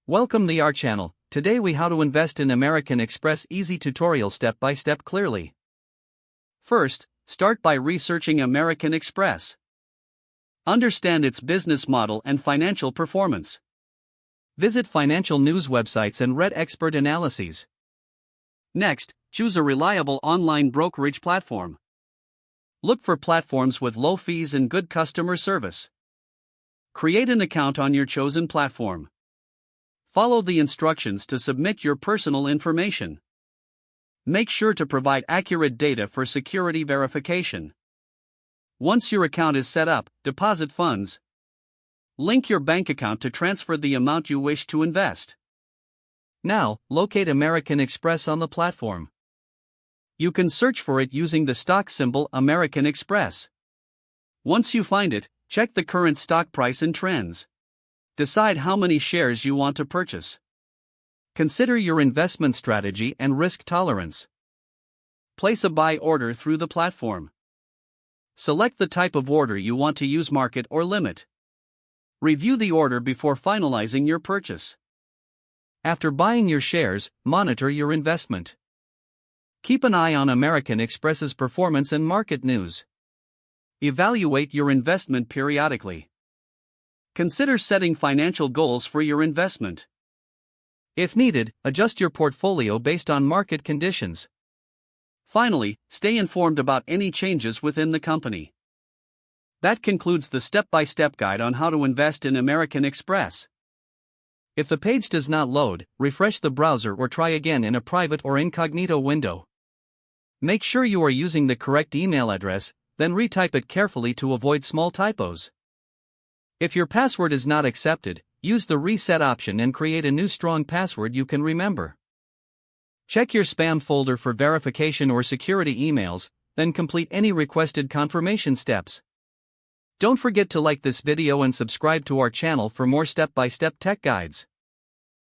Welcome to our channel. Today we how to invest in American Express easy tutorial step by step clearly. First, start by researching American Express. Understand its business model and financial performance. Visit financial news websites and read expert analyses. Next, choose a reliable online brokerage platform. Look for platforms with low fees and good customer service. Create an account on your chosen platform. Follow the instructions to submit your personal information. Make sure to provide accurate data for security verification. Once your account is set up, deposit funds. Link your bank account to transfer the amount you wish to invest. Now, locate American Express on the platform. You can search for it using the stock symbol American Express. Once you find it, check the current stock price and trends. Decide how many shares you want to purchase. Consider your investment strategy and risk tolerance. Place a buy order through the platform. Select the type of order you want to use, market or limit. Review the order before finalizing your purchase. After buying your shares, monitor your investment. Keep an eye on American Express's performance and market news. Evaluate your investment periodically. Consider setting financial goals for your investment. If needed, adjust your portfolio based on market conditions. Finally, stay informed about any changes within the company. That concludes the step-by-step guide on how to invest in American Express. If the page does not load, refresh the browser or try again in a private or incognito window. Make sure you are using the correct email address, then retype it carefully to avoid small typos. If your password is not accepted, use the reset option and create a new strong password you can remember. Check your spam folder for verification or security emails, then complete any requested confirmation steps. Don't forget to like this video and subscribe to our channel for more step-by-step tech guides.